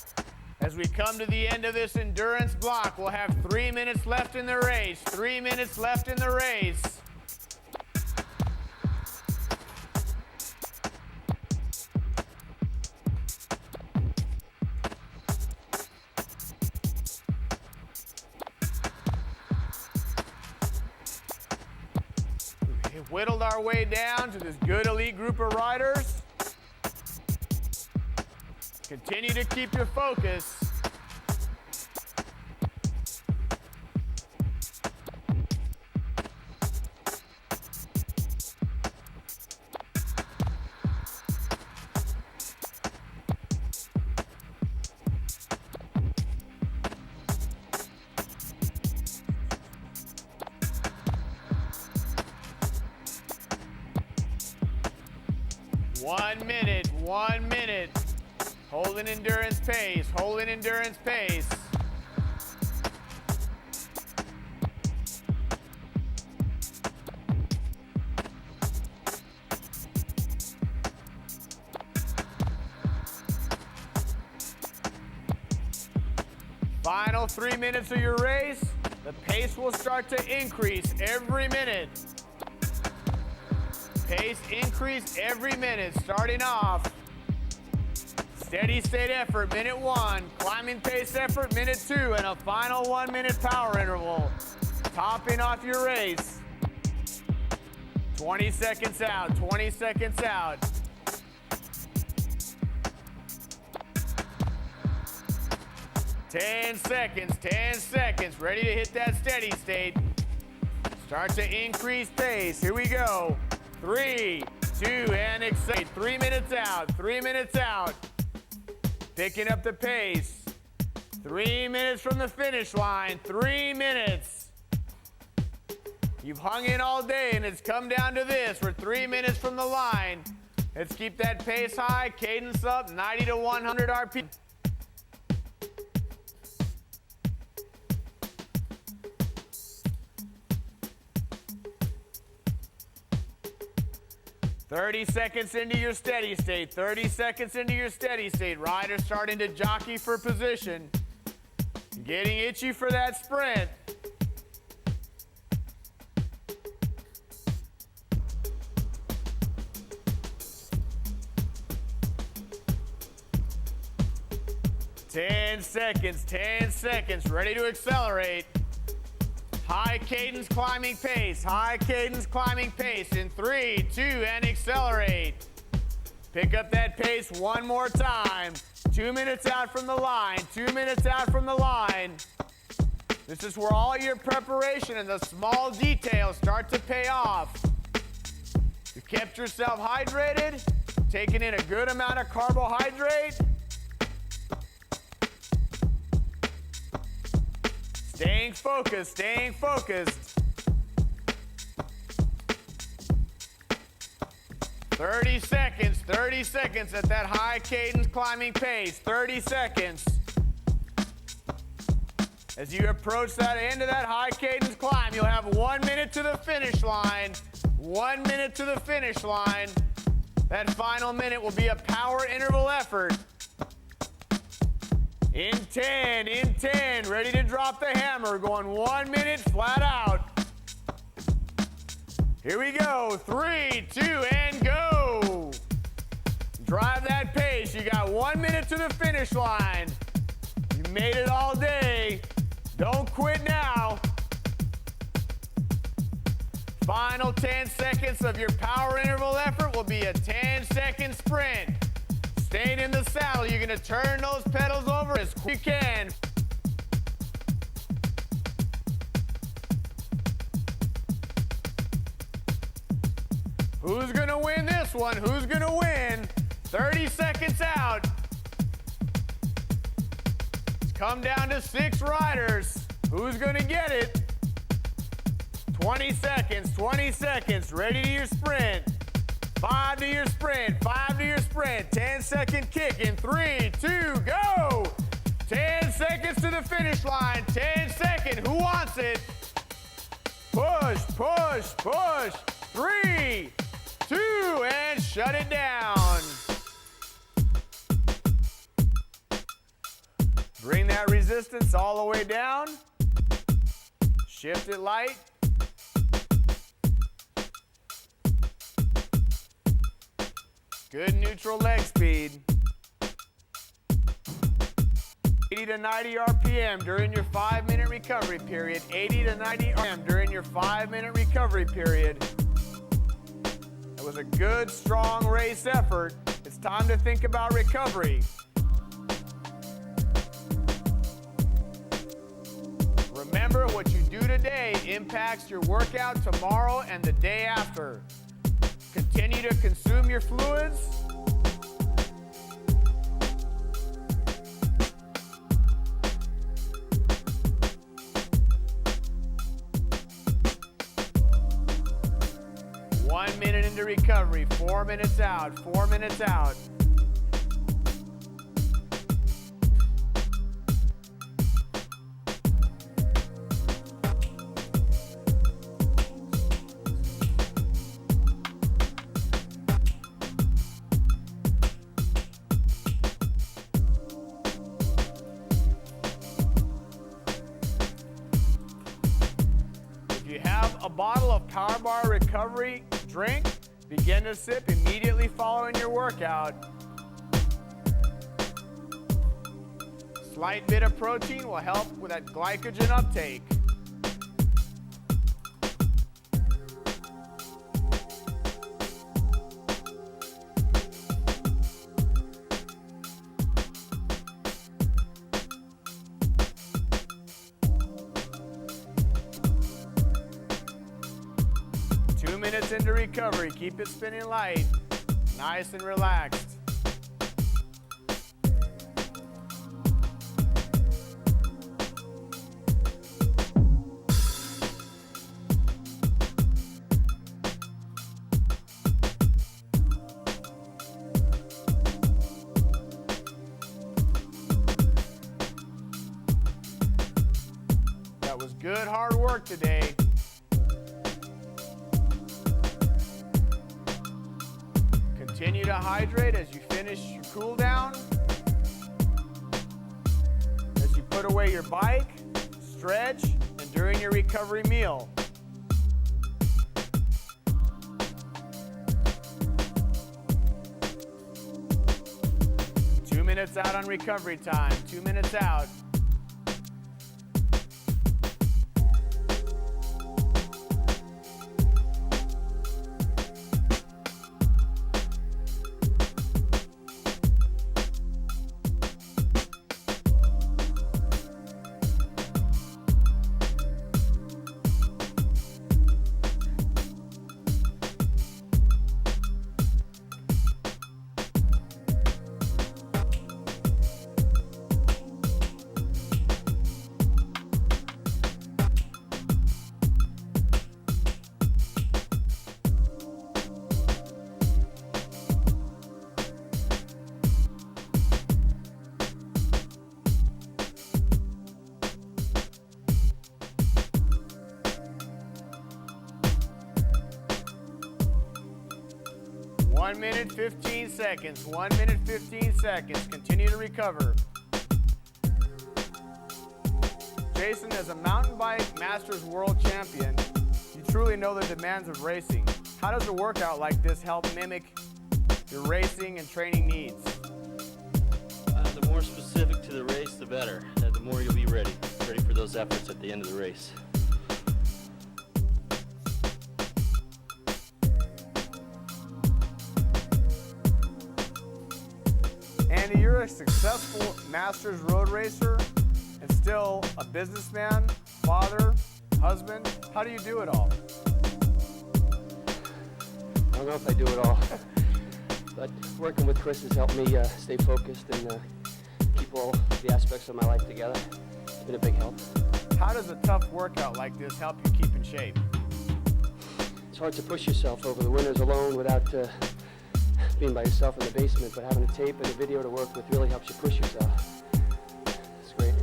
As we come to the end of this endurance block, we'll have 3 minutes left in the race, 3 minutes left in the race. We've whittled our way down to this good elite group of riders. Continue to keep your focus. One minute. Holding endurance pace, holding endurance pace. Final 3 minutes of your race, the pace will start to increase every minute. Pace increase every minute, starting off. Steady state effort, minute 1. Climbing pace effort, minute 2. And a final 1 minute power interval. Topping off your race. 20 seconds out, 20 seconds out. Ten seconds, ready to hit that steady state. Start to increase pace, here we go. 3, 2, and accelerate. 3 minutes out, 3 minutes out. Picking up the pace. 3 minutes from the finish line, 3 minutes. You've hung in all day and it's come down to this. We're 3 minutes from the line. Let's keep that pace high, cadence up, 90 to 100 RPM. "30 seconds into your steady state, 30 seconds into your steady state. Rider starting to jockey for position. Getting itchy for that sprint. Ten seconds, ready to accelerate. High cadence climbing pace, high cadence climbing pace in 3, 2, and accelerate. Pick up that pace one more time. 2 minutes out from the line, 2 minutes out from the line. This is where all your preparation and the small details start to pay off. You kept yourself hydrated, taking in a good amount of carbohydrate. Staying focused, staying focused. 30 seconds at that high cadence climbing pace, 30 seconds. As you approach that end of that high cadence climb, you'll have 1 minute to the finish line. 1 minute to the finish line. That final minute will be a power interval effort. In 10, ready to drop the hammer, going 1 minute flat out. Here we go, 3, 2, and go. Drive that pace, you got 1 minute to the finish line. You made it all day. Don't quit now. Final 10 seconds of your power interval effort will be a 10-second sprint. Staying in the saddle, you're gonna turn those pedals over as quick as you can. Who's gonna win this one? Who's gonna win? 30 seconds out. It's come down to 6 riders. Who's gonna get it? 20 seconds, ready to your sprint. 5 to your sprint, 5 to your sprint. 10-second kick in 3, 2, go. 10 seconds to the finish line, 10 seconds, who wants it? Push, push, push. 3, 2, and shut it down. Bring that resistance all the way down. Shift it light. Good neutral leg speed. 80 to 90 RPM during your 5-minute recovery period. 80 to 90 RPM during your 5-minute recovery period. It was a good, strong race effort. It's time to think about recovery. Remember, what you do today impacts your workout tomorrow and the day after. Continue to consume your fluids. One minute into recovery, 4 minutes out, 4 minutes out. A bottle of Power Bar Recovery drink, begin to sip immediately following your workout. Slight bit of protein will help with that glycogen uptake. Minutes into recovery, keep it spinning light, nice and relaxed. That was good hard work today. Continue to hydrate as you finish your cool down. As you put away your bike, stretch, and during your recovery meal. Two minutes out on recovery time, 2 minutes out. 1 minute, 15 seconds. 1 minute, 15 seconds. Continue to recover. Jason, as a mountain bike Masters World Champion, you truly know the demands of racing. How does a workout like this help mimic your racing and training needs? The more specific to the race, the better. The more you'll be ready for those efforts at the end of the race. Andy, you're a successful Masters road racer and still a businessman, father, husband. How do you do it all? I don't know if I do it all, but working with Chris has helped me stay focused and keep all the aspects of my life together. It's been a big help. How does a tough workout like this help you keep in shape? It's hard to push yourself over the winters alone without being by yourself in the basement, but having a tape and a video to work with really helps you push yourself. It's great.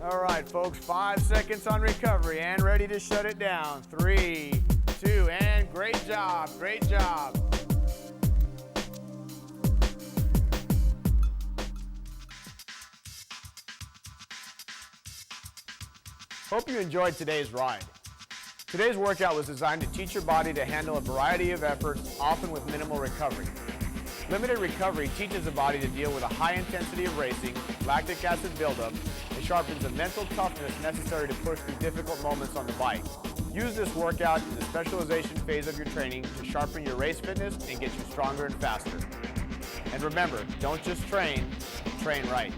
All right, folks, 5 seconds on recovery and ready to shut it down. 3, 2, and great job, great job. Hope you enjoyed today's ride. Today's workout was designed to teach your body to handle a variety of efforts, often with minimal recovery. Limited recovery teaches the body to deal with a high intensity of racing, lactic acid buildup, and sharpens the mental toughness necessary to push through difficult moments on the bike. Use this workout in the specialization phase of your training to sharpen your race fitness and get you stronger and faster. And remember, don't just train, train right.